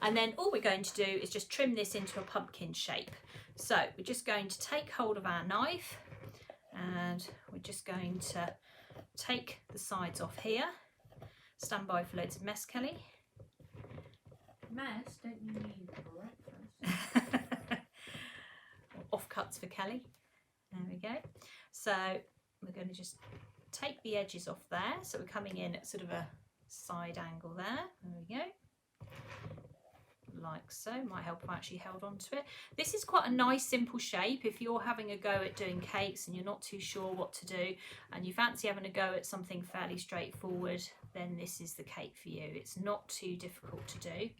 And then all we're going to do is just trim this into a pumpkin shape. So we're just going to take hold of our knife and we're just going to take the sides off here. Stand by for loads of mess, Kelly. Mess? Don't you mean breakfast? Offcuts for Kelly. There we go. So we're going to just take the edges off there. So we're coming in at sort of a side angle there. There we go. Like so. Might help if I actually held on to it. This is quite a nice simple shape. If you're having a go at doing cakes and you're not too sure what to do and you fancy having a go at something fairly straightforward, then this is the cake for you. It's not too difficult to do.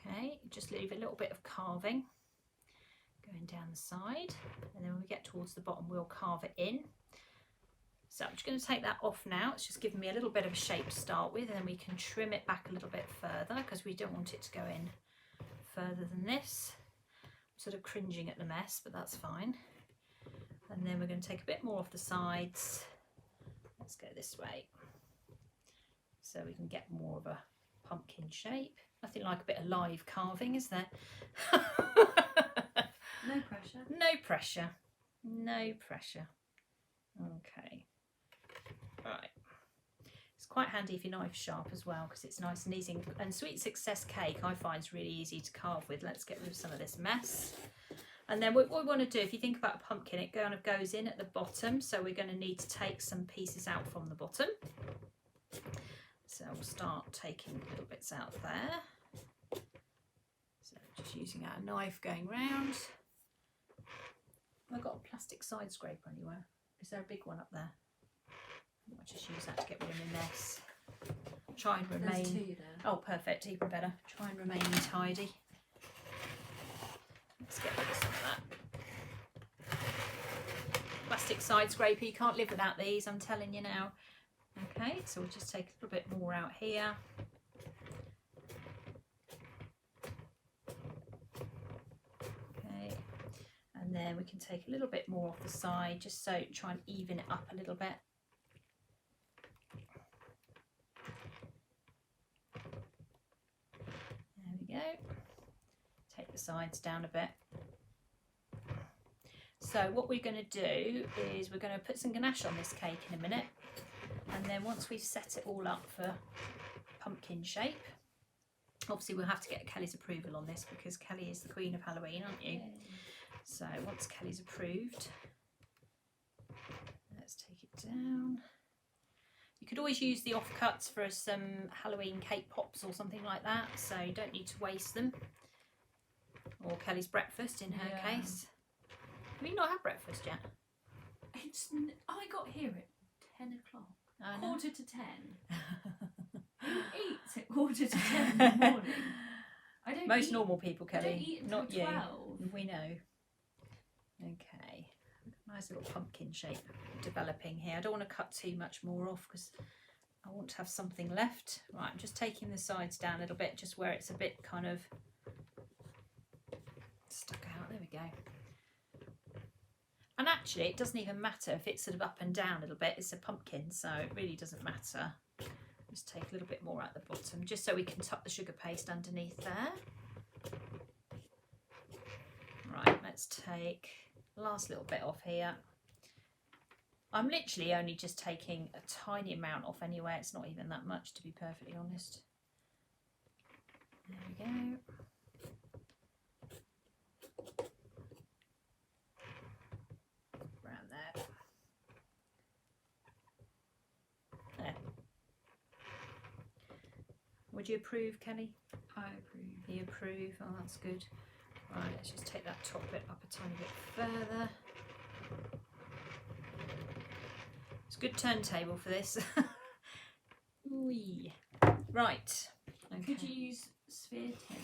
Okay, just leave a little bit of carving going down the side, and then when we get towards the bottom we'll carve it in. So I'm just going to take that off now. It's just giving me a little bit of a shape to start with, and then we can trim it back a little bit further because we don't want it to go in further than this. I'm sort of cringing at the mess, but that's fine. And then we're going to take a bit more off the sides. Let's go this way so we can get more of a pumpkin shape. Nothing like a bit of live carving, is there? No pressure. No pressure. No pressure. Okay. Right. It's quite handy if your knife's sharp as well, because it's nice and easy. And Sweet Success cake I find is really easy to carve with. Let's get rid of some of this mess. And then what we want to do, if you think about a pumpkin, it kind of goes in at the bottom. So we're going to need to take some pieces out from the bottom. So we'll start taking little bits out there. So just using our knife going round. Have I got a plastic side scraper anywhere? Is there a big one up there? I'll just use that to get rid of my mess. Try and remain. There's two there. Oh, perfect, even better. Try and remain tidy. Let's get rid of some of that. Plastic side scraper, you can't live without these, I'm telling you now. Okay, so we'll just take a little bit more out here. Okay, and then we can take a little bit more off the side, just so try and even it up a little bit. There we go. Take the sides down a bit. So what we're going to do is we're going to put some ganache on this cake in a minute. And then once we've set it all up for pumpkin shape, obviously we'll have to get Kelly's approval on this because Kelly is the queen of Halloween, aren't you? So once Kelly's approved, let's take it down. You could always use the offcuts for some Halloween cake pops or something like that, so you don't need to waste them. Or Kelly's breakfast in her case. Have you not had breakfast yet? I got here at 10 o'clock. I know. Quarter to 10. Who eats at quarter to 10 in the morning? I don't Most eat, normal people, Kelly. I don't eat until not 12. you. We know. Okay. Nice little pumpkin shape developing here. I don't want to cut too much more off because I want to have something left. Right, I'm just taking the sides down a little bit, just where it's a bit kind of stuck out. There we go. And actually, it doesn't even matter if it's sort of up and down a little bit. It's a pumpkin, so it really doesn't matter. Just take a little bit more at the bottom, just so we can tuck the sugar paste underneath there. Right, let's take the last little bit off here. I'm literally only just taking a tiny amount off anyway. It's not even that much, to be perfectly honest. There we go. Would you approve, Kelly? I approve. You approve? Oh, that's good. Right, let's just take that top bit up a tiny bit further. It's a good turntable for this. Wee. Right. Okay. Could you use sphere tins?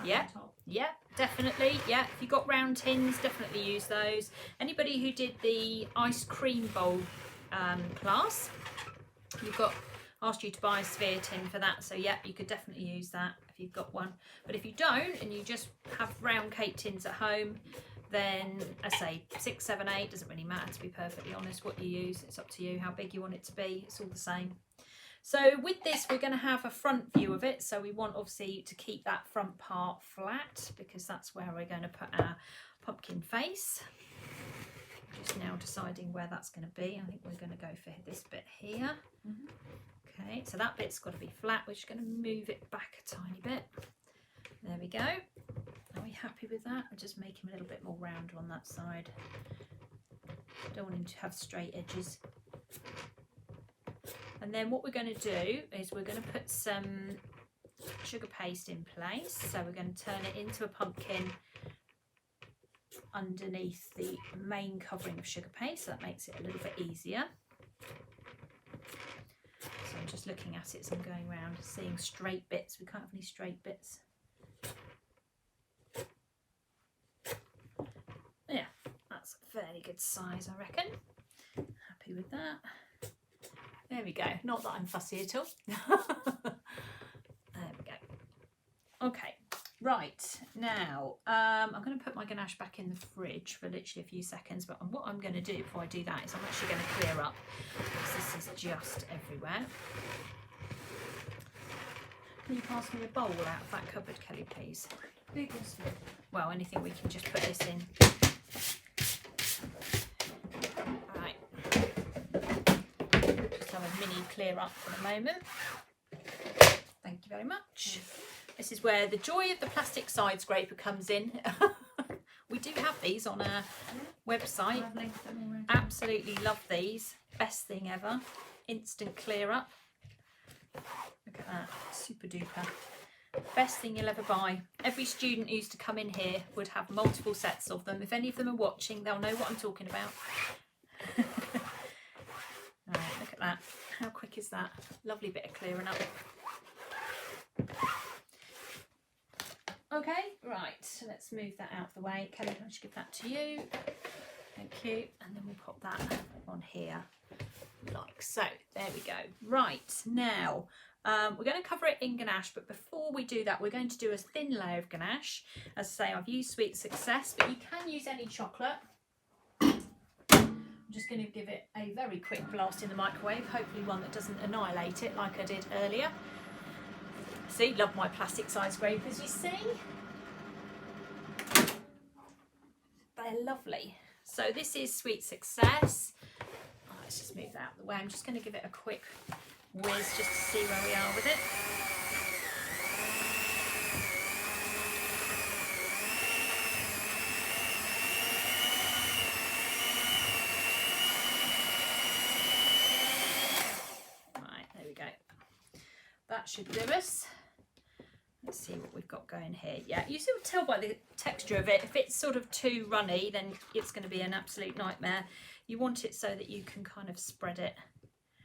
Yeah. Yeah, definitely. Yeah, if you've got round tins, definitely use those. Anybody who did the ice cream bowl class, you've got asked you to buy a sphere tin for that, so yeah, you could definitely use that if you've got one. But if you don't and you just have round cake tins at home, then I say 6, 7, 8, doesn't really matter, to be perfectly honest what you use. It's up to you how big you want it to be, it's all the same. So with this, we're going to have a front view of it. So we want obviously to keep that front part flat because that's where we're going to put our pumpkin face. Just now deciding where that's going to be. I think we're going to go for this bit here. Okay, so that bit's got to be flat. We're just going to move it back a tiny bit. There we go. Are we happy with that? I'll just make him a little bit more round on that side. Don't want him to have straight edges. And then what we're going to do is we're going to put some sugar paste in place. So we're going to turn it into a pumpkin underneath the main covering of sugar paste. So that makes it a little bit easier. So I'm just looking at it as I'm going around, seeing straight bits. We can't have any straight bits. Yeah, that's a fairly good size, I reckon. Happy with that. There we go. Not that I'm fussy at all. There we go. Okay, right. Now, I'm going to put my ganache back in the fridge for literally a few seconds. But what I'm going to do before I do that is I'm actually going to clear up because this is just everywhere. Can you pass me a bowl out of that cupboard, Kelly, please? Biggest one. Well, anything we can just put this in. Right. Just have a mini clear up for the moment. Thank you very much. This is where the joy of the plastic side scraper comes in. We do have these on our website. I've linked them already. Absolutely love these. Best thing ever. Instant clear up. Look at that. Super duper. Best thing you'll ever buy. Every student who used to come in here would have multiple sets of them. If any of them are watching, they'll know what I'm talking about. Right, look at that. How quick is that? Lovely bit of clearing up. Okay, right, so let's move that out of the way. Kelly, I'll just give that to you. Thank you. And then we'll pop that on here like so. There we go. Right, now we're going to cover it in ganache, but before we do that, we're going to do a thin layer of ganache. As I say, I've used Sweet Success, but you can use any chocolate. I'm just going to give it a very quick blast in the microwave, hopefully one that doesn't annihilate it like I did earlier. See, love my plastic side scrapers, you see? They're lovely. So this is Sweet Success. Oh, let's just move that out of the way. I'm just going to give it a quick whiz just to see where we are with it. Right, there we go. That should do us. Let's see what we've got going here. Yeah, you sort of tell by the texture of it. If it's sort of too runny, then it's going to be an absolute nightmare. You want it so that you can kind of spread it.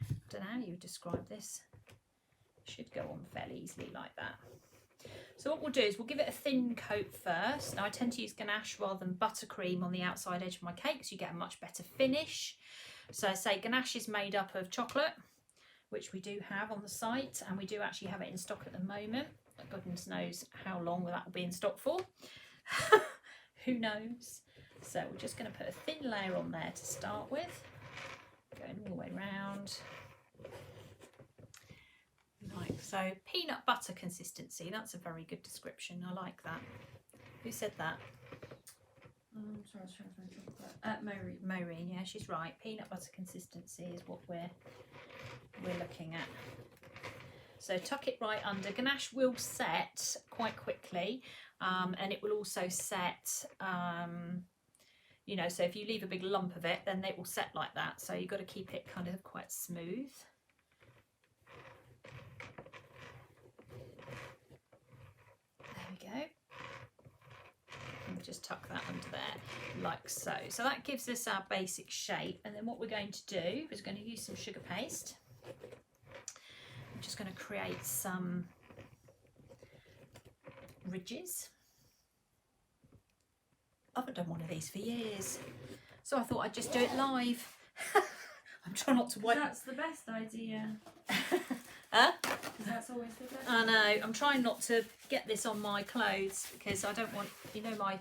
I don't know how you would describe this. It should go on fairly easily like that. So what we'll do is we'll give it a thin coat first. Now I tend to use ganache rather than buttercream on the outside edge of my cakes. You get a much better finish. So I say ganache is made up of chocolate, which we do have on the site, and we do actually have it in stock at the moment. Goodness knows how long that will be in stock for. Who knows? So we're just going to put a thin layer on there to start with, going all the way around like so. Peanut butter consistency, that's a very good description. I like that. Who said that? Sorry, I was trying to find chocolate. Maureen, yeah, she's right. Peanut butter consistency is what we're looking at. So tuck it right under. Ganache will set quite quickly, and it will also set, you know, so if you leave a big lump of it, then it will set like that. So you've got to keep it kind of quite smooth. There we go. And we'll just tuck that under there like so. So that gives us our basic shape. And then what we're going to do is we're going to use some sugar paste. I'm just going to create some ridges. I haven't done one of these for years, so I thought I'd just do it live. I'm trying not to wipe. That's the best idea. Huh? That's always the best. I know. I'm trying not to get this on my clothes because I don't want, you know, my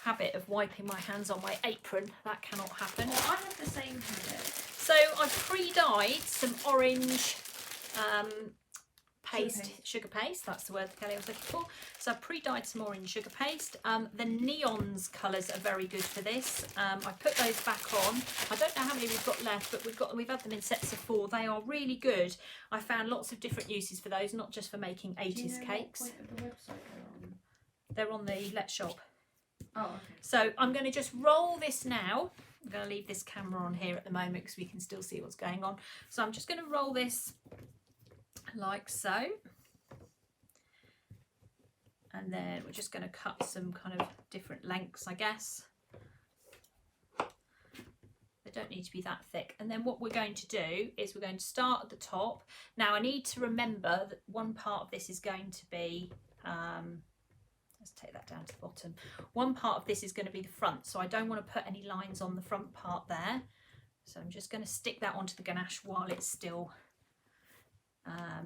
habit of wiping my hands on my apron. That cannot happen. Well, I have the same habit. So I've pre-dyed some orange sugar paste, that's the word that Kelly was looking for. So I pre-dyed some more in sugar paste. The neons colours are very good for this. I put those back on. I don't know how many we've got left, but we've had them in sets of 4. They are really good. I found lots of different uses for those, not just for making 80s cakes. What point of the website They're on the Let's Shop. Oh, okay. So I'm going to just roll this now. I'm going to leave this camera on here at the moment because we can still see what's going on. So I'm just going to roll this like so, and then we're just going to cut some kind of different lengths, I guess. They don't need to be that thick. And then what we're going to do is we're going to start at the top. Now I need to remember that one part of this is going to be let's take that down to the bottom. One part of this is going to be the front, so I don't want to put any lines on the front part there. So I'm just going to stick that onto the ganache while it's still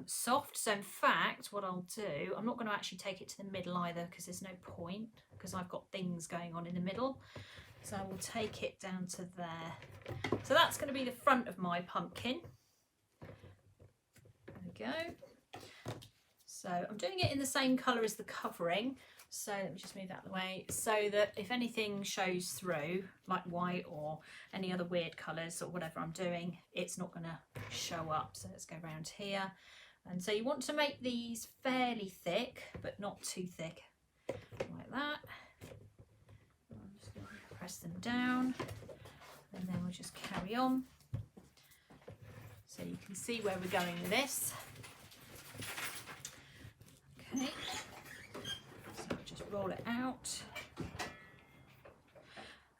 soft. So in fact, what I'll do, I'm not going to actually take it to the middle either because there's no point, because I've got things going on in the middle. So I will take it down to there. So that's going to be the front of my pumpkin. There we go. So I'm doing it in the same colour as the covering. So let me just move that out of the way, so that if anything shows through, like white or any other weird colours or whatever I'm doing, it's not going to show up. So let's go around here. And so you want to make these fairly thick, but not too thick, like that. I'm just going to press them down, and then we'll just carry on. So you can see where we're going with this. Okay. Roll it out.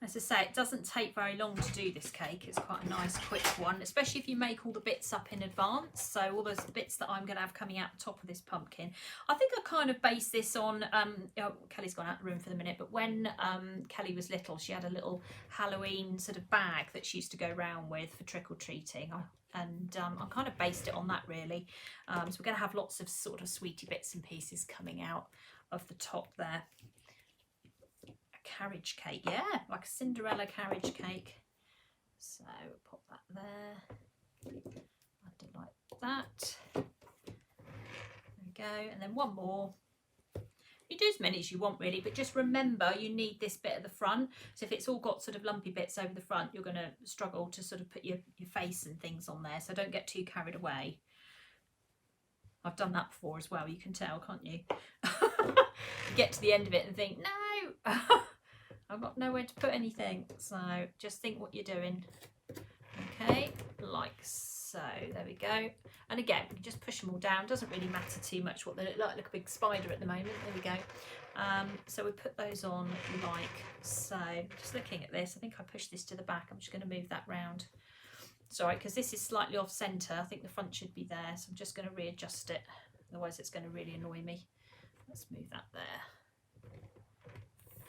As I say, it doesn't take very long to do this cake. It's quite a nice quick one, especially if you make all the bits up in advance. So all those bits that I'm going to have coming out the top of this pumpkin, I think I kind of based this on Kelly's gone out the room for the minute, but when Kelly was little, she had a little Halloween sort of bag that she used to go around with for trick-or-treating, and I kind of based it on that really. So we're going to have lots of sort of sweetie bits and pieces coming out of the top there. A carriage cake, yeah, like a Cinderella carriage cake. So pop that there. I do like that. There we go. And then one more. You do as many as you want really, but just remember you need this bit at the front. So if it's all got sort of lumpy bits over the front, you're going to struggle to sort of put your face and things on there. So don't get too carried away. I've done that before as well, you can tell, can't you? Get to the end of it and think, no, I've got nowhere to put anything. So just think what you're doing. Okay, like so. There we go. And again, you just push them all down. Doesn't really matter too much what they look like. Look, a big spider at the moment. There we go. So we put those on like so. Just looking at this, I think I pushed this to the back. I'm just going to move that round. Sorry, because this is slightly off centre. I think the front should be there, so I'm just going to readjust it. Otherwise it's going to really annoy me. Let's move that there.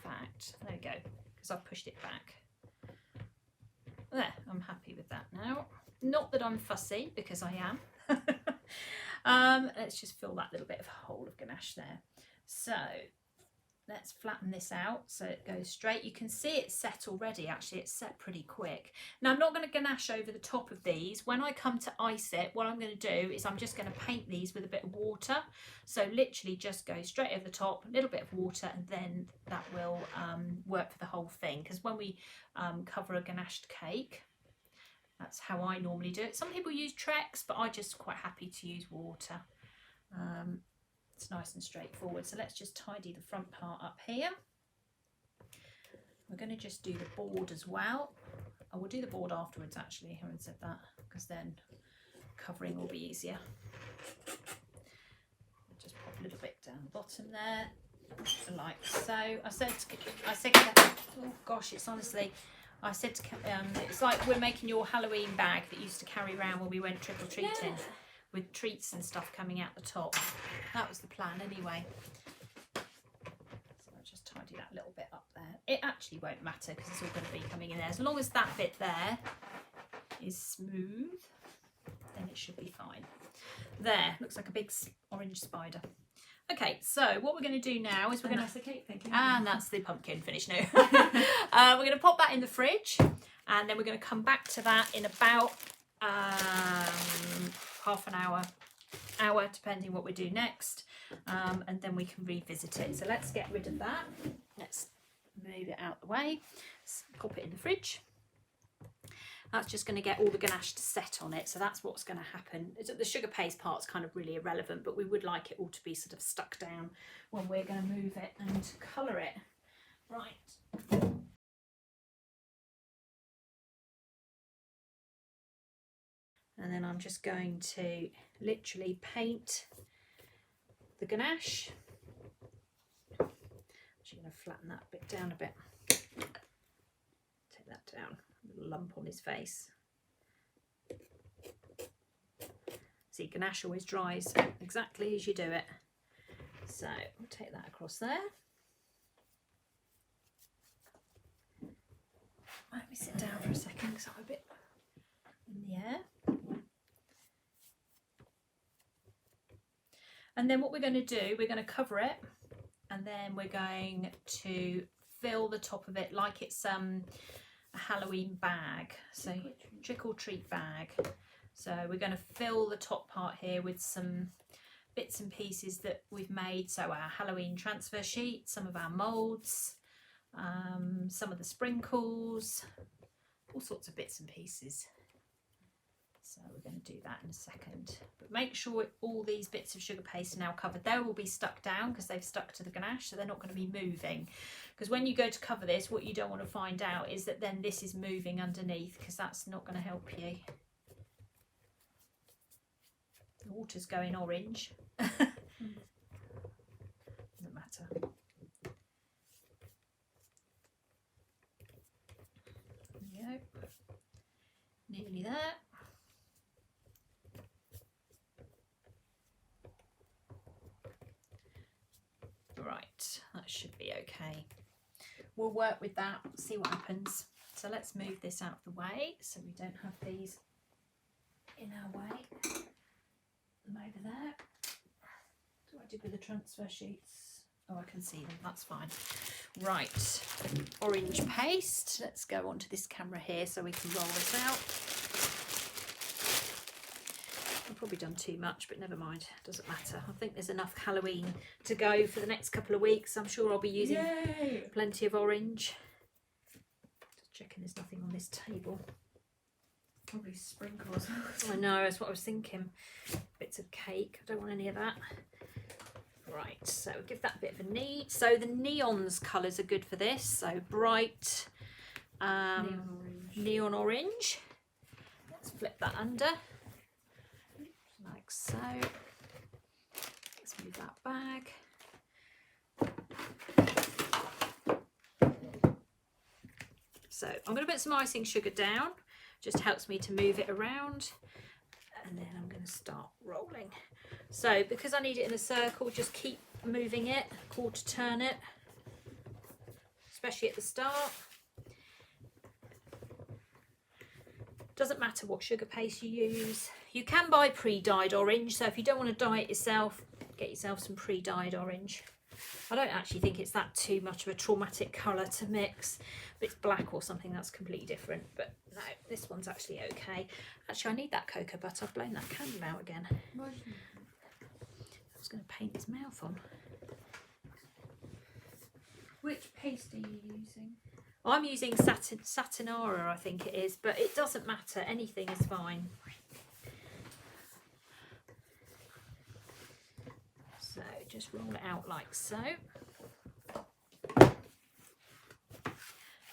Fact, there we go, because I've pushed it back. There, I'm happy with that now. Not that I'm fussy, because I am. Let's just fill that little bit of hole of ganache there. So let's flatten this out so it goes straight. You can see it's set already, actually it's set pretty quick. Now I'm not going to ganache over the top of these. When I come to ice it, what I'm going to do is I'm just going to paint these with a bit of water. So literally just go straight over the top, a little bit of water, and then that will work for the whole thing. Because when we cover a ganached cake, that's how I normally do it. Some people use Trex, but I'm just quite happy to use water. It's nice and straightforward. So let's just tidy the front part up here. We're going to just do the board as well. I will do the board afterwards actually, I haven't said that, because then covering will be easier. I'll just pop a little bit down the bottom there, like so. I said, oh gosh, it's honestly, I said to it's like we're making your Halloween bag that you used to carry around when we went trick-or-treating. Yeah. With treats and stuff coming out the top. That was the plan anyway. So I'll just tidy that little bit up there. It actually won't matter because it's all going to be coming in there. As long as that bit there is smooth, then it should be fine. There, looks like a big orange spider. Okay, so what we're going to do now is we're going to... That's the cake, thank you. And that's the pumpkin finished now. We're going to pop that in the fridge, and then we're going to come back to that in about... half an hour, hour, depending what we do next, and then we can revisit it. So let's get rid of that. Let's move it out the way. Let's pop it in the fridge. That's just going to get all the ganache to set on it, so that's what's going to happen. The sugar paste part's kind of really irrelevant, but we would like it all to be sort of stuck down when we're going to move it and colour it. Right. And then I'm just going to literally paint the ganache. I'm actually going to flatten that bit down a bit. Take that down. Little lump on his face. See, ganache always dries exactly as you do it. So we'll take that across there. Let me sit down for a second because I'm a bit in the air. And then what we're going to do, we're going to cover it, and then we're going to fill the top of it like it's a Halloween bag, so trick or treat bag. So we're going to fill the top part here with some bits and pieces that we've made. So our Halloween transfer sheet, some of our moulds, some of the sprinkles, all sorts of bits and pieces. So we're going to do that in a second. But make sure all these bits of sugar paste are now covered. They will be stuck down because they've stuck to the ganache, so they're not going to be moving. Because when you go to cover this, what you don't want to find out is that then this is moving underneath, because that's not going to help you. The water's going orange. Doesn't matter. There we go. Nearly there. Right, that should be okay. We'll work with that, see what happens. So let's move this out of the way so we don't have these in our way. Them over there. What do I do with the transfer sheets? Oh, I can see them, that's fine. Right, orange paste. Let's go onto this camera here so we can roll this out. I've probably done too much, but never mind, doesn't matter. I think there's enough Halloween to go for the next couple of weeks. I'm sure I'll be using plenty of orange. Just checking there's nothing on this table. Probably sprinkles. I know, that's what I was thinking. Bits of cake, I don't want any of that. Right, so give that a bit of a knead. So the neons colours are good for this. So bright neon orange. Let's flip that under. Like so. Let's move that back. So I'm going to put some icing sugar down, just helps me to move it around, and then I'm going to start rolling. So because I need it in a circle, just keep moving it, quarter turn it, especially at the start. Doesn't matter what sugar paste you use. You can buy pre-dyed orange, so if you don't want to dye it yourself, get yourself some pre-dyed orange. I don't actually think it's that too much of a traumatic colour to mix. If it's black or something, that's completely different. But no, this one's actually okay. Actually, I need that cocoa butter. I've blown that candle out again. I was going to paint his mouth on. Which paste are you using? I'm using Satinara, I think it is, but it doesn't matter. Anything is fine. So just roll it out like so. A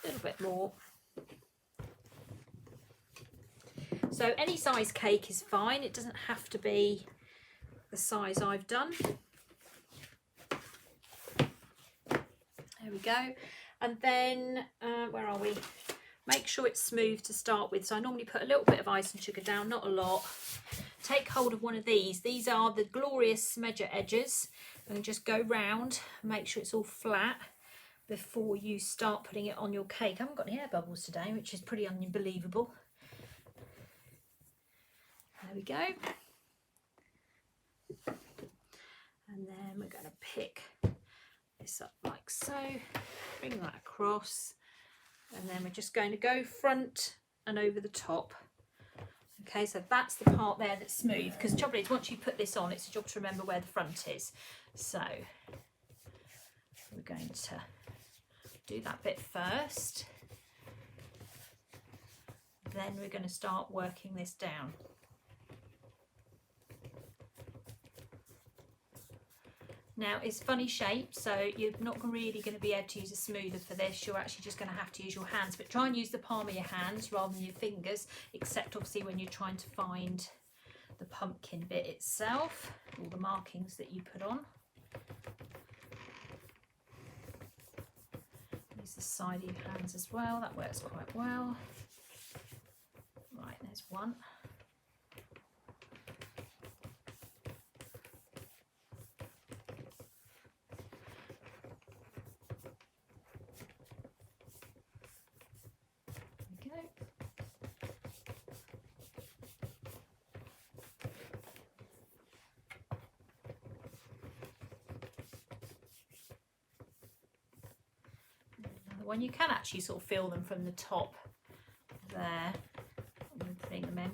little bit more. So any size cake is fine. It doesn't have to be the size I've done. There we go. And then, where are we? Make sure it's smooth to start with. So I normally put a little bit of icing sugar down, not a lot. Take hold of one of these. These are the glorious smedger edges. And just go round, make sure it's all flat before you start putting it on your cake. I haven't got any air bubbles today, which is pretty unbelievable. There we go. And then we're going to pick this up like so, bring that across, and then we're just going to go front and over the top. Okay, so that's the part there that's smooth, because the trouble is once you put this on, it's a job to remember where the front is. So we're going to do that bit first, then we're going to start working this down. Now it's funny shape, so you're not really going to be able to use a smoother for this. You're actually just going to have to use your hands, but try and use the palm of your hands rather than your fingers, except obviously when you're trying to find the pumpkin bit itself, all the markings that you put on. Use the side of your hands as well, that works quite well. Right, there's one. When you can actually sort of feel them from the top there, I'm putting them in.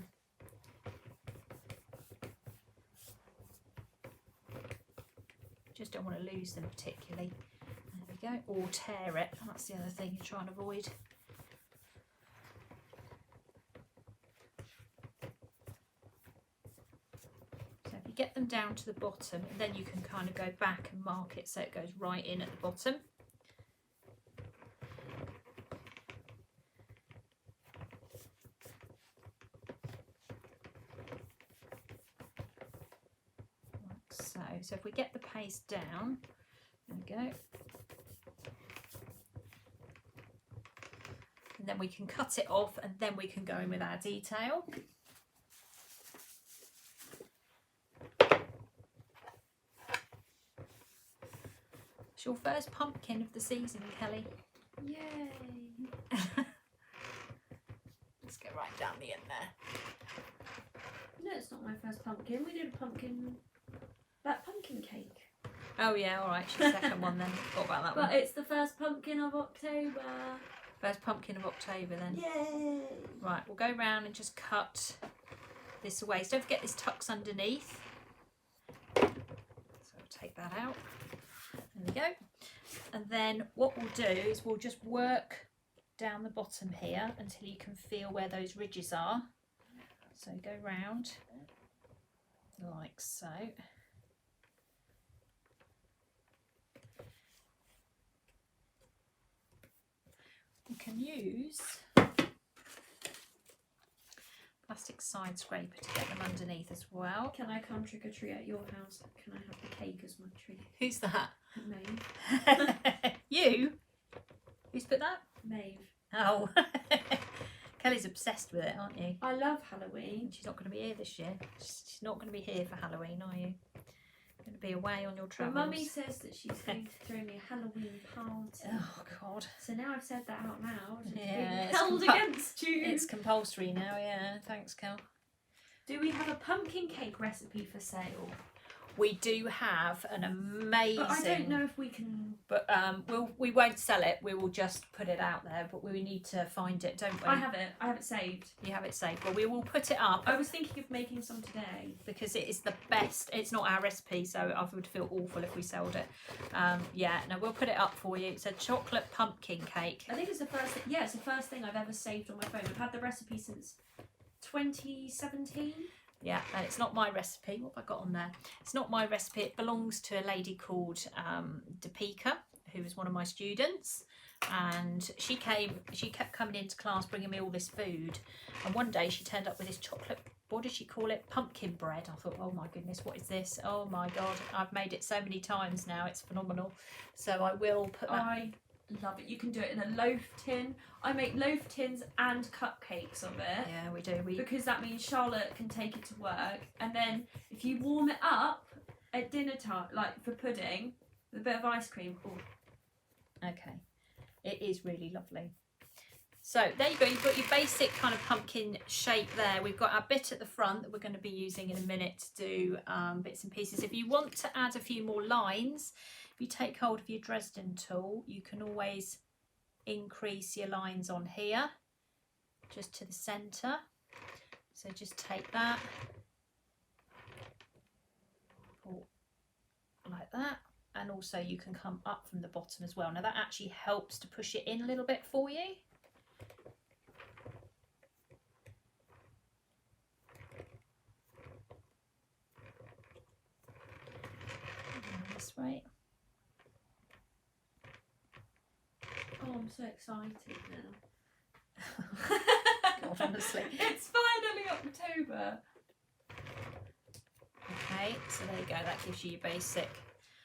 Just don't want to lose them particularly. There we go, or tear it. That's the other thing you're trying to avoid. So if you get them down to the bottom, then you can kind of go back and mark it so it goes right in at the bottom. So if we get the paste down, there we go, and then we can cut it off, and then we can go in with our detail. It's your first pumpkin of the season, Kelly. Yay! Let's get right down the end there. No, it's not my first pumpkin. We did a pumpkin... that pumpkin cake. Oh yeah, all right. She's the second one then. Forgot about that one. But it's the first pumpkin of October. First pumpkin of October then. Yay! Right, we'll go round and just cut this away. So don't forget this tucks underneath. So I'll take that out. There we go. And then what we'll do is we'll just work down the bottom here until you can feel where those ridges are. So go round like so. You can use plastic side scraper to get them underneath as well. Can I come trick or treat at your house? Can I have the cake as my treat? Who's that? Maeve. You? Who's put that? Maeve. Oh. Kelly's obsessed with it, aren't you? I love Halloween. She's not going to be here this year. She's not going to be here for Halloween, are you? Going to be away on your travels. But Mummy says that she's going to throw me a Halloween party. Oh God! So now I've said that out loud. It's Yeah, being held against you. It's compulsory now. Yeah, thanks, Kel. Do we have a pumpkin cake recipe for sale? We do have an amazing. But I don't know if we can. But we won't sell it. We will just put it out there. But we need to find it, don't we? I have it. I have it saved. You have it saved. Well, we will put it up. I was thinking of making some today because it is the best. It's not our recipe, so I would feel awful if we sold it. Yeah, no, we'll put it up for you. It's a chocolate pumpkin cake. I think it's the first. Yeah, it's the first thing I've ever saved on my phone. I've had the recipe since 2017. Yeah, and it's not my recipe. What have I got on there? It's not my recipe. It belongs to a lady called Deepika, who was one of my students. And she kept coming into class bringing me all this food. And one day she turned up with this chocolate, what did she call it? Pumpkin bread. I thought, oh my goodness, what is this? Oh my God, I've made it so many times now. It's phenomenal. So I will put that. I love it. You can do it in a loaf tin. I make loaf tins and cupcakes of it. Yeah, we do. Because that means Charlotte can take it to work, and then if you warm it up at dinner time, like for pudding, with a bit of ice cream. Ooh. Okay, it is really lovely. So there you go. You've got your basic kind of pumpkin shape there. We've got our bit at the front that we're going to be using in a minute to do bits and pieces. If you want to add a few more lines, if you take hold of your Dresden tool, you can always increase your lines on here just to the centre, So just take that, pull like that, and also you can come up from the bottom as well. Now that actually helps to push it in a little bit for you. And this way. Oh, I'm so excited now. God, honestly. It's finally October. Okay, so there you go. That gives you your basic.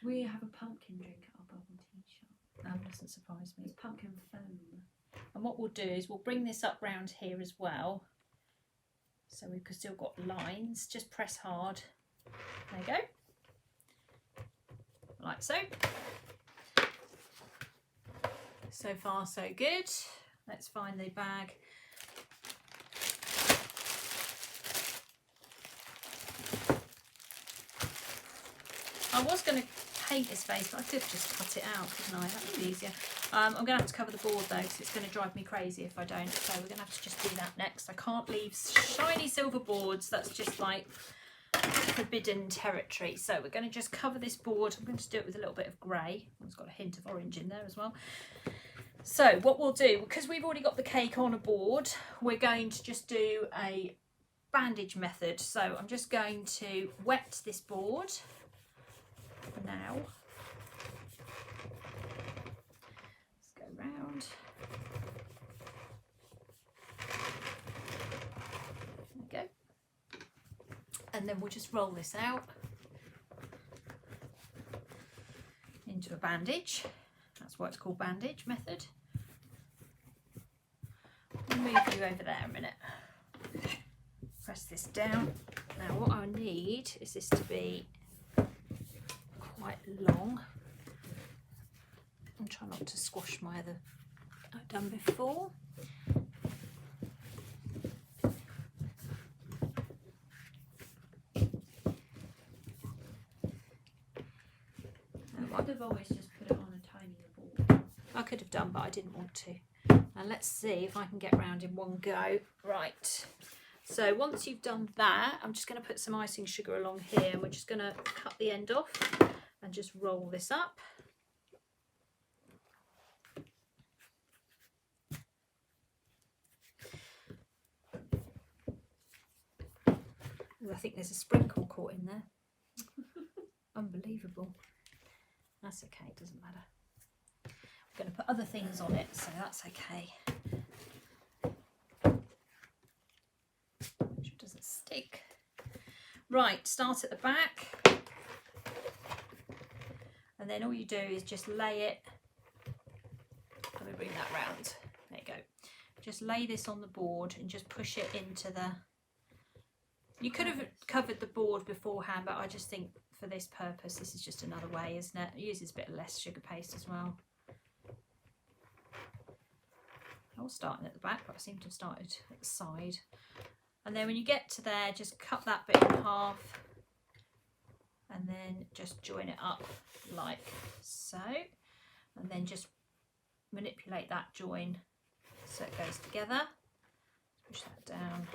We have a pumpkin drink at our bubble tea shop. That doesn't surprise me. It's pumpkin foam. And what we'll do is we'll bring this up round here as well. So we've still got lines. Just press hard. There you go. Like so. So far so good. Let's find the bag. I was going to paint his face, but I could just cut it out, couldn't I? That would be easier. I'm going to have to cover the board though, because it's going to drive me crazy if I don't. So we're going to have to just do that next. I can't leave shiny silver boards. That's just like forbidden territory. So we're going to just cover this board. I'm going to do it with a little bit of grey. It's got a hint of orange in there as well. So what we'll do, because we've already got the cake on a board, we're going to just do a bandage method. So I'm just going to wet this board now. Let's go round. There we go. And then we'll just roll this out into a bandage. That's why it's called Bandage Method. I'll move you over there a minute. Press this down. Now what I need is this to be quite long. And try not to squash my other I've done before. I would have always just put it on a tinier board. I could have done, but I didn't want to. Now let's see if I can get round in one go. Right. So once you've done that, I'm just going to put some icing sugar along here, and we're just going to cut the end off and just roll this up. Ooh, I think there's a sprinkle caught in there. Unbelievable. That's okay, it doesn't matter. I'm going to put other things on it, so that's okay. Make sure it doesn't stick. Right, start at the back. And then all you do is just lay it. Let me bring that round. There you go. Just lay this on the board and just push it into the... You could have covered the board beforehand, but I just think for this purpose, this is just another way, isn't it? It uses a bit less sugar paste as well. I was starting at the back, but I seem to have started at the side. And then when you get to there, just cut that bit in half and then just join it up like so. And then just manipulate that join so it goes together. Push that down.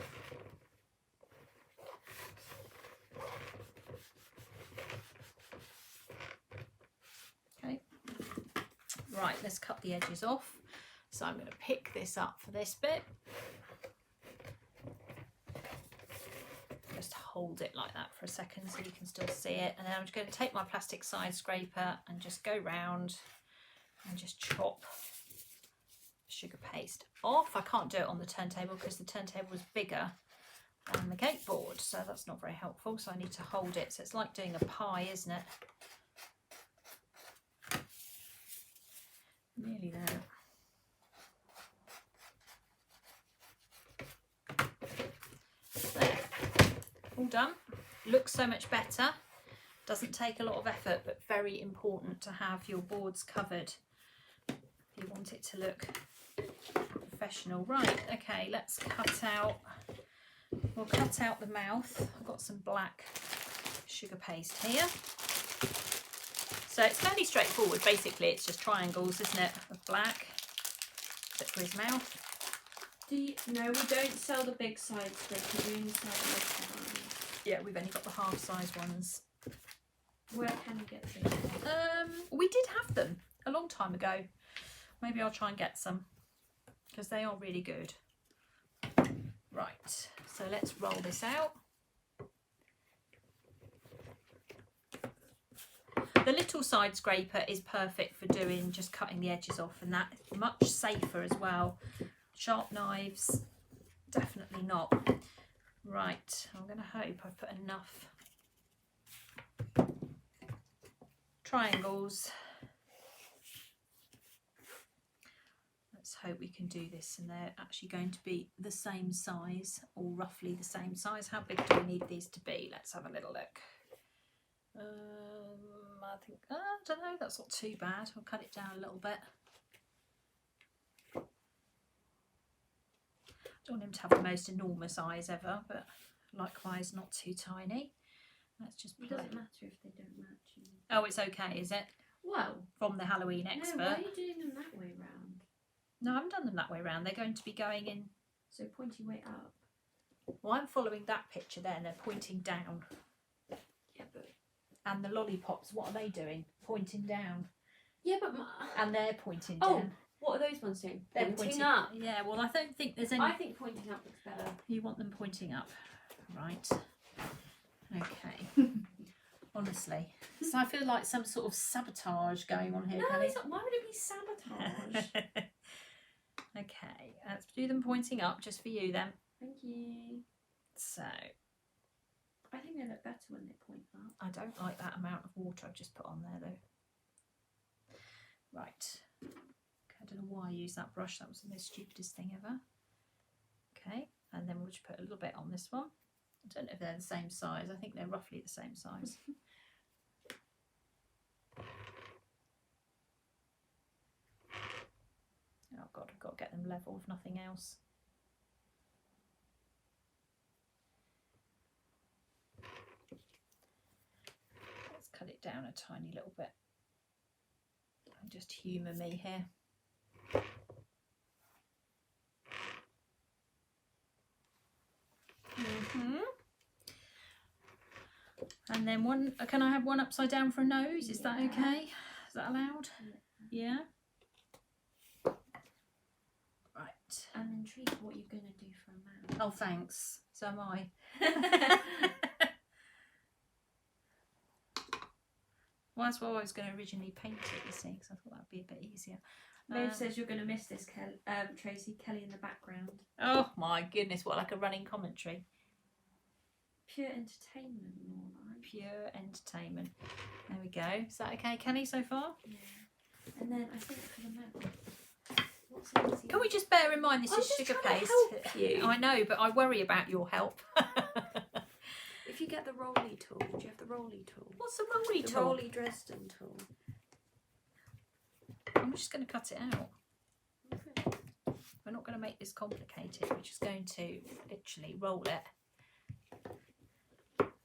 Okay. Right, let's cut the edges off. So I'm going to pick this up for this bit. Just hold it like that for a second so you can still see it. And then I'm just going to take my plastic side scraper and just go round and just chop sugar paste off. I can't do it on the turntable because the turntable is bigger than the cake board, so that's not very helpful. So I need to hold it. So it's like doing a pie, isn't it? Nearly there. There. All done. Looks so much better. Doesn't take a lot of effort, but very important to have your boards covered if you want it to look professional. Right, okay, let's cut out. We'll cut out the mouth. I've got some black sugar paste here. So it's fairly straightforward. Basically, it's just triangles, isn't it, of black. Except for his mouth. No, we don't sell the big side scraper, we only sell the little ones. Yeah, we've only got the half size ones. Where can you get these? We did have them a long time ago. Maybe I'll try and get some because they are really good. Right, so let's roll this out. The little side scraper is perfect for doing just cutting the edges off, and that's much safer as well. Sharp knives, definitely not. Right, I'm going to hope I put enough triangles. Let's hope we can do this, and they're actually going to be the same size, or roughly the same size. How big do we need these to be? Let's have a little look. I think, I don't know, that's not too bad. I'll cut it down a little bit. Don't want him to have the most enormous eyes ever, but likewise not too tiny. Let's just It play. doesn't matter if they don't match you. Oh, it's okay, is it? Well, From the Halloween expert. no, why are you doing them that way round? No, I haven't done them that way around. They're going to be going in. So pointy way up. Well, I'm following that picture there, and they're pointing down. Yeah, but And the lollipops, what are they doing? Pointing down. yeah, but And they're pointing oh, down. what are those ones doing? They're Pointing up. Yeah, well, I don't think there's any. I think pointing up looks better. You want them pointing up, right? Okay. Honestly, so I feel like some sort of sabotage going on here. No, Kelly. it's not. Why would it be sabotage? Okay, let's do them pointing up just for you then. Thank you. So I think they look better when they point up. I don't like that amount of water I've just put on there though. Right. Okay, I don't know why I used that brush. That was the most stupidest thing ever. Okay, and then we'll just put a little bit on this one. I don't know if they're the same size. I think they're roughly the same size. Oh God, I've got to get them level if nothing else. Let's cut it down a tiny little bit. And just humour me here. And then one, can I have one upside down for a nose? Is that okay? Is that allowed? Yeah. Right. I'm intrigued what you're going to do for a man. Oh, thanks. So am I. Well, that's why I was going to originally paint it, you see, because I thought that'd be a bit easier. Maeve says you're going to miss this, Tracy. Kelly in the background. Oh my goodness, what, like a running commentary? Pure entertainment, more like. Pure entertainment. There we go. Is that okay, Kelly, so far? Yeah. And then I think for the man. Can we just bear in mind this I'm is just sugar trying to paste? help you. I know, but I worry about your help. If you get the rolly tool, do you have the rolly tool? What's the rolly The tool? rolly Dresden tool. I'm just going to cut it out. Okay. We're not going to make this complicated. We're just going to literally roll it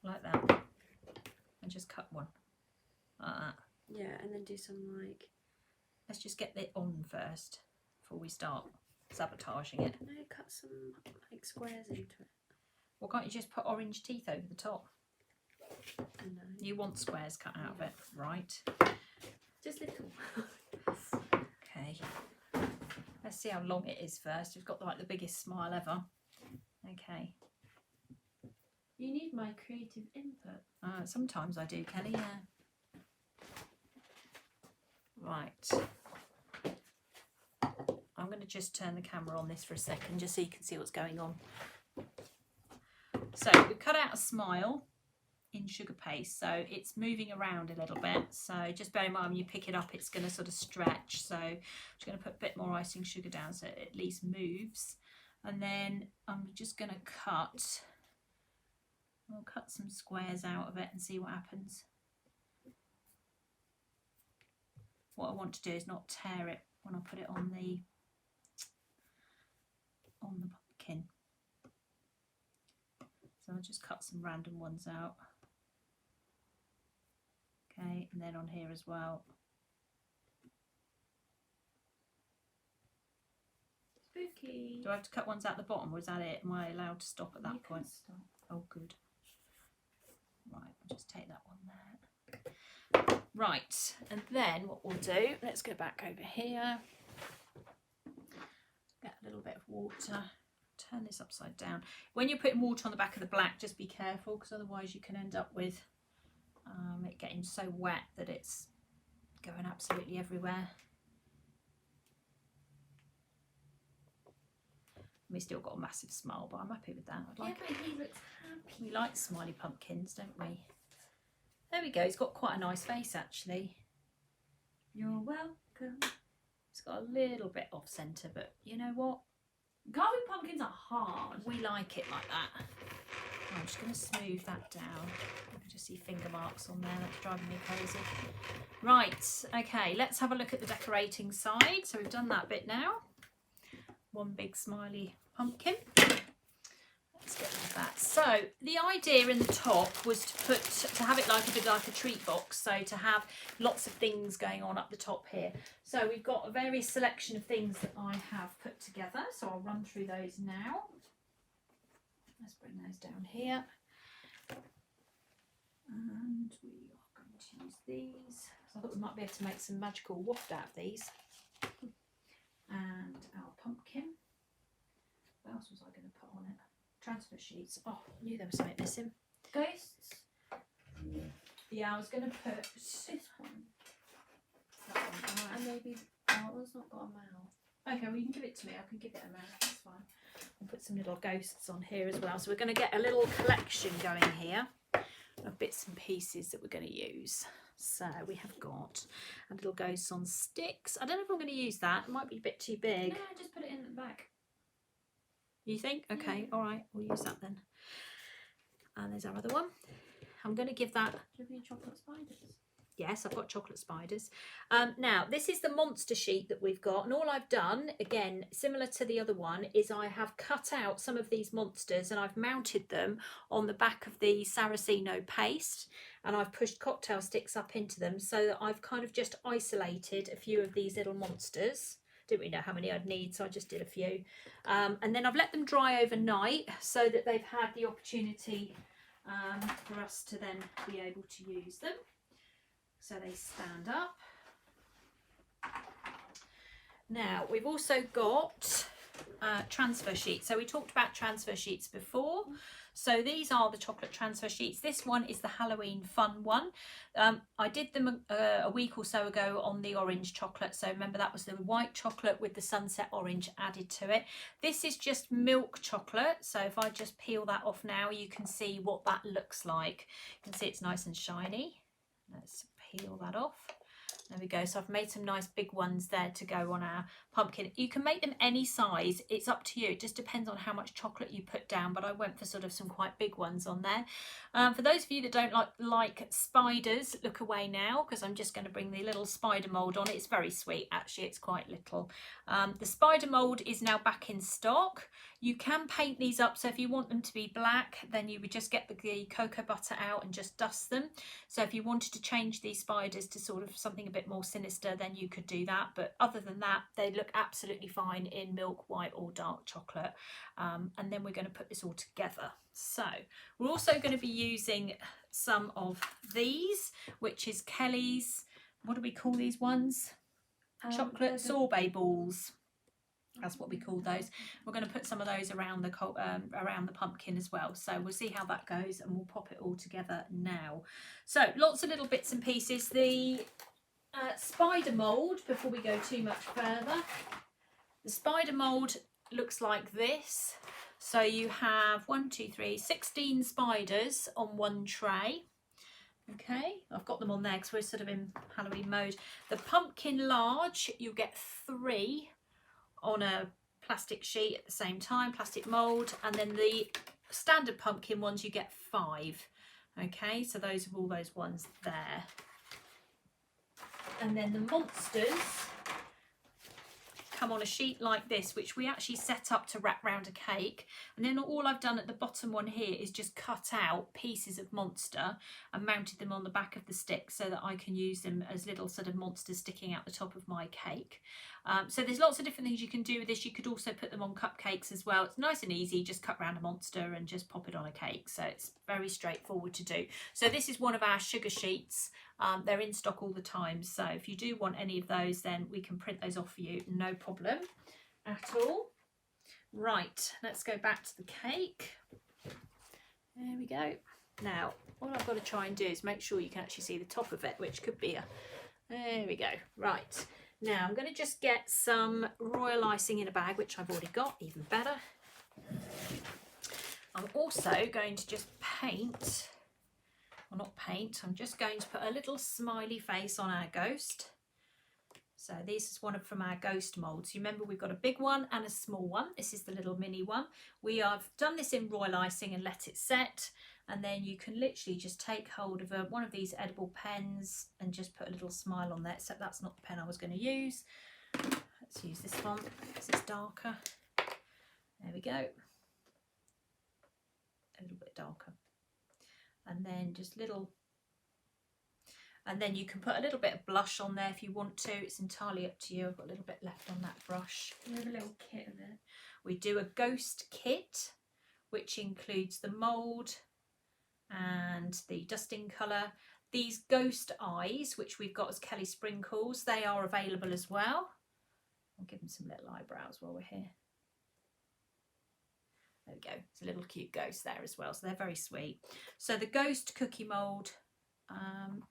like that and just cut one like that. Yeah, and then do some like. Let's just get it on first before we start sabotaging it. No, cut some like squares into it. Well, can't you just put orange teeth over the top? No. You want squares cut out of it, right? Just little. Okay. Let's see how long it is first. We've got like the biggest smile ever. Okay. You need my creative input. Sometimes I do, Kelly, yeah. Right. I'm going to just turn the camera on this for a second just so you can see what's going on. So we cut out a smile in sugar paste, so it's moving around a little bit, so just bear in mind when you pick it up it's going to sort of stretch, so I'm just going to put a bit more icing sugar down so it at least moves, and then I'm just going to I'll cut some squares out of it and see what happens. What I want to do is not tear it when I put it on the pumpkin. So I'll just cut some random ones out. Okay, and then on here as well. It's both Cookie. Do I have to cut ones out the bottom, or is that it? Am I allowed to stop at that You can point? stop. Oh, good. Right, I'll just take that one there. Right, and then what we'll do, let's go back over here. Get a little bit of water. Turn this upside down. When you're putting water on the back of the black, just be careful, because otherwise you can end up with it getting so wet that it's going absolutely everywhere. We still got a massive smile, but I'm happy with that. I'd like But he looks happy. We like smiley pumpkins, don't we? There we go. He's got quite a nice face, actually. You're welcome. It's got a little bit off centre, but you know what? Carving pumpkins are hard. We like it like that. I'm just going to smooth that down. I can just see finger marks on there. That's driving me crazy. Right. Okay. Let's have a look at the decorating side. So we've done that bit now. One big smiley pumpkin. Let's get rid of that. So the idea in the top was to have it like a bit like a treat box. So to have lots of things going on up the top here. So we've got a various selection of things that I have put together. So I'll run through those now. Let's bring those down here. And we are going to use these. So I thought we might be able to make some magical waft out of these. And our pumpkin. What else was I going to put on it? Transfer sheets. Oh, I knew there was something missing. Ghosts. Yeah, I was going to put This one. that one. And maybe that one's not got a mouth. Okay, well you can give it to me. I can give it a mouth. That's fine. I'll put some little ghosts on here as well. So we're going to get a little collection going here of bits and pieces that we're going to use. So we have got a little ghost on sticks. I don't know if I'm going to use that. It might be a bit too big. No, just put it in the back. You think? Okay, Yeah. all right, we'll use that then. And there's our other one. I'm going to give that. Do you have any chocolate spiders? Yes, I've got chocolate spiders. Now, this is the monster sheet that we've got. And all I've done, again, similar to the other one, is I have cut out some of these monsters and I've mounted them on the back of the Saraceno paste. And I've pushed cocktail sticks up into them so that I've kind of just isolated a few of these little monsters. Didn't really know how many I'd need, so I just did a few. And then I've let them dry overnight so that they've had the opportunity for us to then be able to use them. So they stand up. Now we've also got transfer sheets. So we talked about transfer sheets before. So these are the chocolate transfer sheets. This one is the Halloween fun one. I did them a week or so ago on the orange chocolate. So remember that was the white chocolate with the sunset orange added to it. This is just milk chocolate. So if I just peel that off now, you can see what that looks like. You can see it's nice and shiny. Let's peel that off. There we go. So I've made some nice big ones there to go on our pumpkin. You can make them any size. It's up to you. It just depends on how much chocolate you put down, but I went for sort of some quite big ones on there. For those of you that don't like spiders, look away now, because I'm just going to bring the little spider mould on. It's very sweet, actually. It's quite little. The spider mould is now back in stock. You can paint these up, so if you want them to be black, then you would just get the cocoa butter out and just dust them. So if you wanted to change these spiders to sort of something a bit more sinister, then you could do that. But other than that, they look absolutely fine in milk, white or dark chocolate. And then we're going to put this all together. So we're also going to be using some of these, which is Kelly's, what do we call these ones? Chocolate sorbet balls. That's what we call those. We're going to put some of those around the pumpkin as well. So we'll see how that goes and we'll pop it all together now. So lots of little bits and pieces. The spider mould, before we go too much further, the spider mould looks like this. So you have 16 spiders on one tray. Okay, I've got them on there because we're sort of in Halloween mode. The pumpkin large, you get 3 on a plastic sheet at the same time, plastic mould, and then the standard pumpkin ones you get 5. Okay, so those are all those ones there. And then the monsters come on a sheet like this, which we actually set up to wrap round a cake. And then all I've done at the bottom one here is just cut out pieces of monster and mounted them on the back of the stick so that I can use them as little sort of monsters sticking out the top of my cake. So there's lots of different things you can do with this. You could also put them on cupcakes as well. It's nice and easy, just cut round a monster and just pop it on a cake. So it's very straightforward to do. So this is one of our sugar sheets. They're in stock all the time. So if you do want any of those, then we can print those off for you. No problem at all. Right, let's go back to the cake. There we go. Now, what I've got to try and do is make sure you can actually see the top of it, which could be a... There we go. Right. Now I'm going to just get some royal icing in a bag, which I've already got, even better. I'm also going to just paint, well not paint, I'm just going to put a little smiley face on our ghost. So this is one from our ghost moulds. You remember we've got a big one and a small one. This is the little mini one. We have done this in royal icing and let it set. And then you can literally just take hold of one of these edible pens and just put a little smile on there, except that's not the pen I was going to use. Let's use this one because it's darker. There we go. A little bit darker. And then just little... And then you can put a little bit of blush on there if you want to. It's entirely up to you. I've got a little bit left on that brush. We have a little kit of it. We do a ghost kit, which includes the mould and the dusting colour. These ghost eyes, which we've got as Kelly sprinkles, they are available as well. I'll give them some little eyebrows while we're here. There we go. It's a little cute ghost there as well, so they're very sweet. So the ghost cookie mould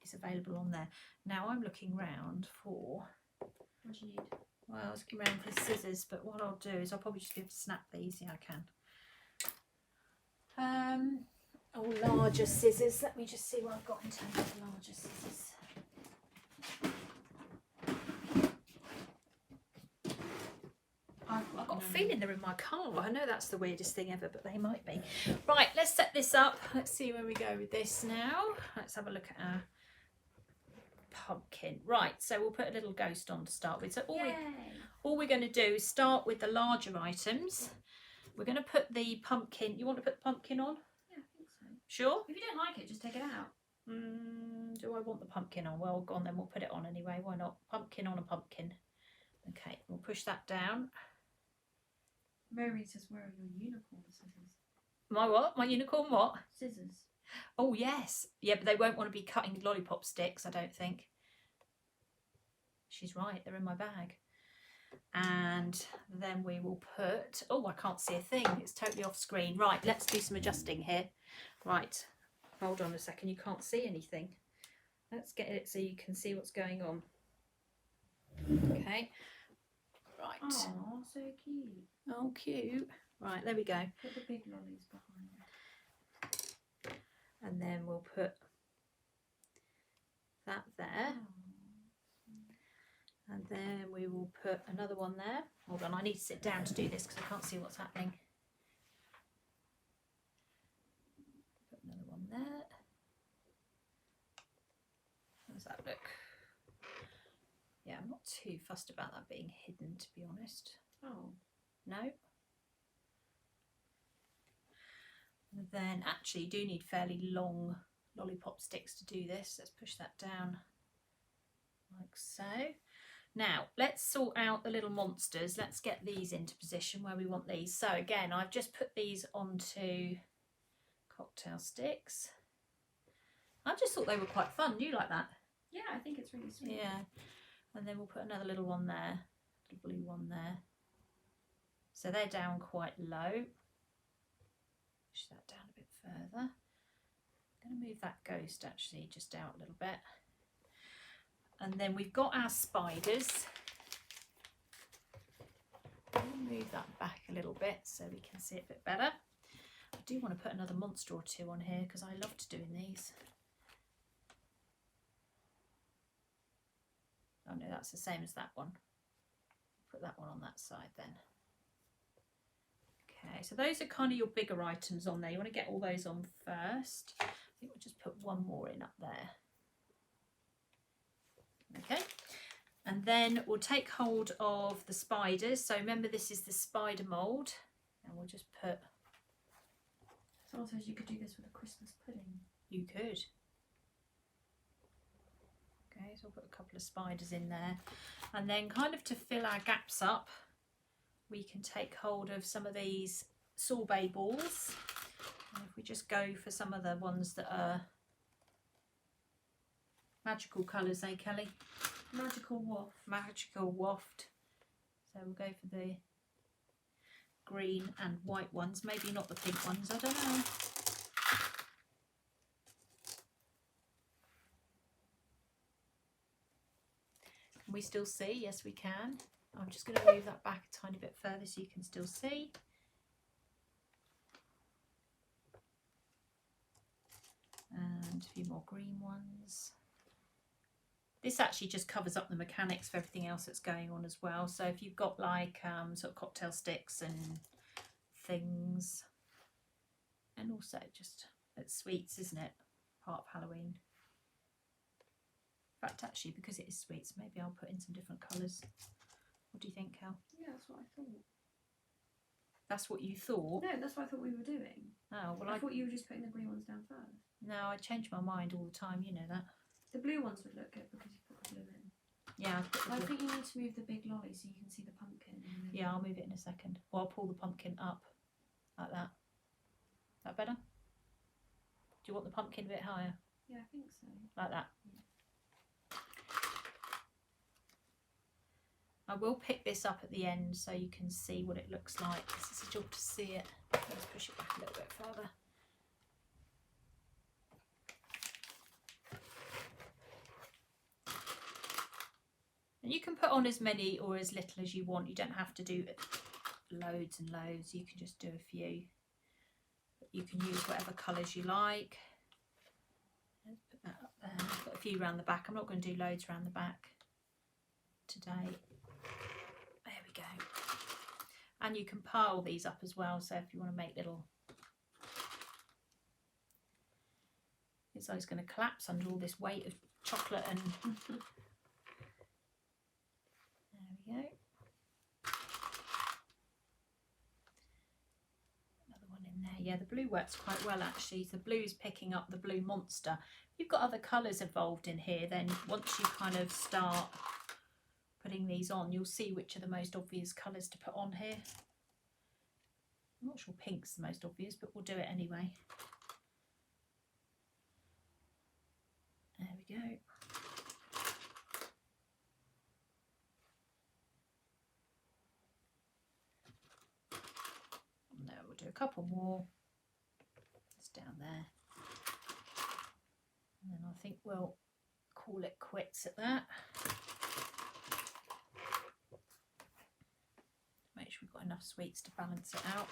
is available on there. Now I'm looking round for... What do you need? Well, I was looking around for scissors, but what I'll do is I'll probably just be able to snap these. Yeah, I can. Oh, larger scissors. Let me just see what I've got in terms of larger scissors. I've got a feeling they're in my car. I know that's the weirdest thing ever, but they might be. Right, let's set this up. Let's see where we go with this now. Let's have a look at our pumpkin. Right, so we'll put a little ghost on to start with. So all we're going to do is start with the larger items. We're going to put the pumpkin. You want to put the pumpkin on? Yeah, I think so. Sure. If you don't like it, just take it out. Do I want the pumpkin on? Well, go on then, we'll put it on anyway. Why not? Pumpkin on a pumpkin. Okay, we'll push that down. Mary says, where are your unicorn scissors? My what? My unicorn what? Scissors. Oh, yes. Yeah, but they won't want to be cutting lollipop sticks, I don't think. She's right, they're in my bag. And then we will put... Oh, I can't see a thing. It's totally off screen. Right, let's do some adjusting here. Right, hold on a second. You can't see anything. Let's get it so you can see what's going on. Okay. Right. Oh, so cute. Oh, cute. Right, there we go. Put the big lollies behind it. And then we'll put that there. And then we will put another one there. Hold on, I need to sit down to do this because I can't see what's happening. Put another one there. How does that look? Yeah, I'm not too fussed about that being hidden, to be honest. Oh. No. And then actually you do need fairly long lollipop sticks to do this. Let's push that down like so. Now let's sort out the little monsters. Let's get these into position where we want these. So again, I've just put these onto cocktail sticks. I just thought they were quite fun. Do you like that? Yeah, I think it's really sweet. Yeah. And then we'll put another little one there, little blue one there. So they're down quite low. Push that down a bit further. I'm going to move that ghost actually just out a little bit. And then we've got our spiders. I'll move that back a little bit so we can see it a bit better. I do want to put another monster or two on here because I loved doing these. Oh no, that's the same as that one. Put that one on that side then. Okay, so those are kind of your bigger items on there. You want to get all those on first. I think we'll just put one more in up there. Okay, And then we'll take hold of the spiders. So remember, this is the spider mould, and we'll just put. Someone says you could do this with a Christmas pudding. You could. Okay, so I'll put a couple of spiders in there, and then kind of to fill our gaps up, we can take hold of some of these sorbet balls. And if we just go for some of the ones that are magical colours, eh, Kelly? Magical waft. Magical waft. So we'll go for the green and white ones, maybe not the pink ones, I don't know. Can we still see? Yes, we can. I'm just going to move that back a tiny bit further so you can still see. And a few more green ones. This actually just covers up the mechanics of everything else that's going on as well. So if you've got like sort of cocktail sticks and things, and also just it's sweets, isn't it? Part of Halloween. In fact, actually, because it is sweets, maybe I'll put in some different colours. What do you think, Cal? Yeah, that's what I thought. That's what you thought? No, that's what I thought we were doing. Oh, well, I thought you were just putting the green ones down first. No, I change my mind all the time, you know that. The blue ones would look good because you put the blue in. Yeah, I've put the I blue. think you need to move the big lolly so you can see the pumpkin. Yeah, I'll move it in a second. Or I'll pull the pumpkin up like that. Is that better? Do you want the pumpkin a bit higher? Yeah, I think so. Like that. I will pick this up at the end so you can see what it looks like. It's a job to see it. Let's push it back a little bit further. And you can put on as many or as little as you want. You don't have to do loads and loads. You can just do a few. But you can use whatever colours you like. Let's put that up there. I've got a few around the back. I'm not going to do loads around the back today. There we go. And you can pile these up as well. So if you want to make little... It's always going to collapse under all this weight of chocolate and... There we go. Another one in there. Yeah, the blue works quite well actually. The blue is picking up the blue monster. If you've got other colours involved in here, then once you kind of start putting these on, you'll see which are the most obvious colours to put on here. I'm not sure pink's the most obvious, but we'll do it anyway. There we go. No, we'll do a couple more. It's down there. And then I think we'll call it quits at that. Make sure we've got enough sweets to balance it out.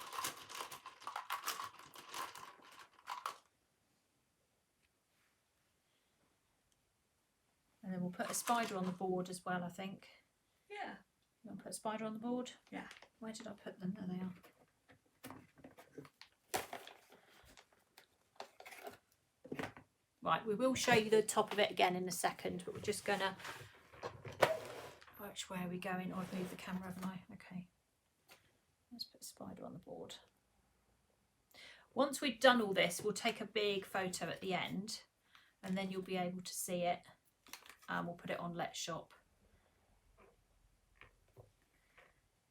And then we'll put a spider on the board as well, I think. Yeah. You want to put a spider on the board? Yeah. Where did I put them? There they are. Right, we will show you the top of it again in a second, but we're just going to... Which way are we going? Oh, I've moved the camera, haven't I? Okay. Let's put a spider on the board. Once we've done all this, we'll take a big photo at the end, and then you'll be able to see it. We'll put it on Let's Shop.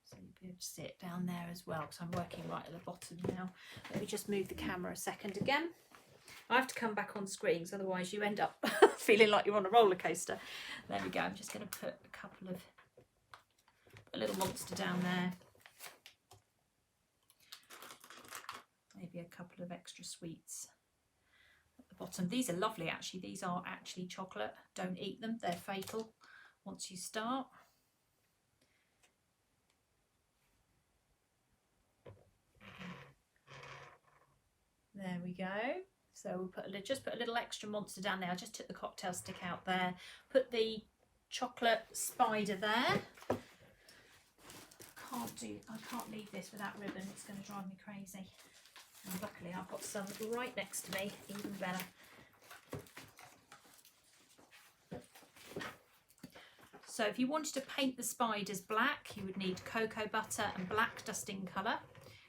So you'll be able to see it down there as well, because I'm working right at the bottom now. Let me just move the camera a second again. I have to come back on screens, otherwise you end up feeling like you're on a roller coaster. There we go. I'm just going to put a couple of, a little monster down there. Maybe a couple of extra sweets at the bottom. These are lovely actually. These are actually chocolate. Don't eat them. They're fatal once you start. There we go. So we'll put just put a little extra monster down there. I just took the cocktail stick out there. Put the chocolate spider there. I can't leave this without ribbon. It's going to drive me crazy. And luckily I've got some right next to me, even better. So if you wanted to paint the spiders black, you would need cocoa butter and black dusting colour,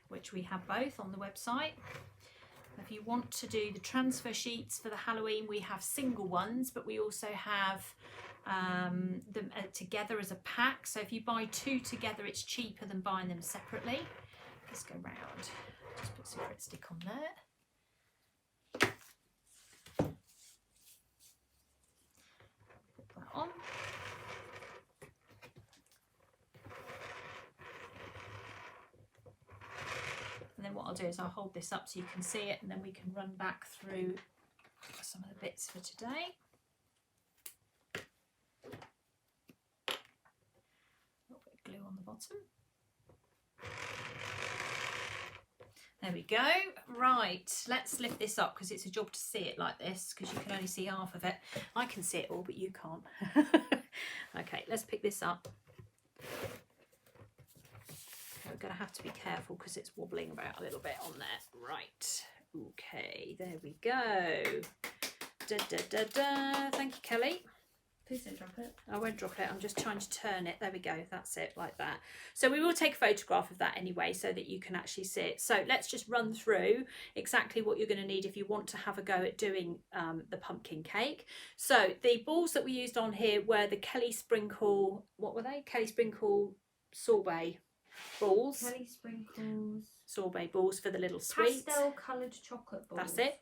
which we have both on the website. If you want to do the transfer sheets for the Halloween, we have single ones, but we also have them together as a pack. So if you buy 2 together, it's cheaper than buying them separately. Let's go round. Just put some grit stick on there. Put that on. And then what I'll do is I'll hold this up so you can see it, and then we can run back through some of the bits for today. A little bit of glue on the bottom. There we go. Right, let's lift this up because it's a job to see it like this because you can only see half of it. I can see it all, but you can't. Okay, let's pick this up. We're going to have to be careful because it's wobbling about a little bit on there. Right, okay, there we go. Da, da, da, da. Thank you, Kelly. Please don't drop it. I won't drop it, I'm just trying to turn it. There we go, that's it, like that. So we will take a photograph of that anyway so that you can actually see it. So let's just run through exactly what you're going to need if you want to have a go at doing the pumpkin cake. So the balls that we used on here were the Kelly Sprinkle, what were they? Kelly Sprinkle Sorbet balls. Kelly Sprinkles. Sorbet balls for the little sweets. Pastel coloured chocolate balls. That's it.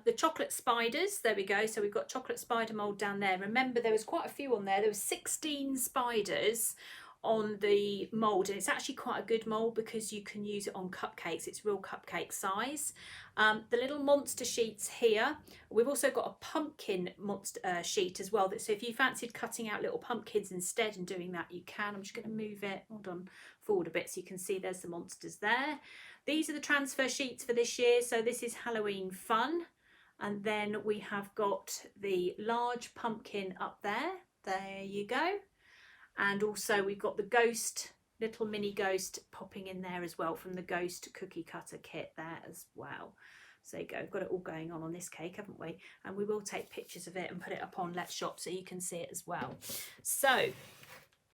The chocolate spiders, there we go. So we've got chocolate spider mould down there. Remember, there was quite a few on there. There was 16 spiders on the mould, and it's actually quite a good mould because you can use it on cupcakes. It's real cupcake size. The little monster sheets here. We've also got a pumpkin monster sheet as well. So if you fancied cutting out little pumpkins instead and doing that, you can. I'm just going to move it, hold on, forward a bit so you can see there's the monsters there. These are the transfer sheets for this year. So this is Halloween Fun. And then we have got the large pumpkin up there. There you go. And also we've got the ghost, little mini ghost popping in there as well from the ghost cookie cutter kit there as well. So there you go, we've got it all going on this cake, haven't we? And we will take pictures of it and put it up on Let's Shop so you can see it as well. So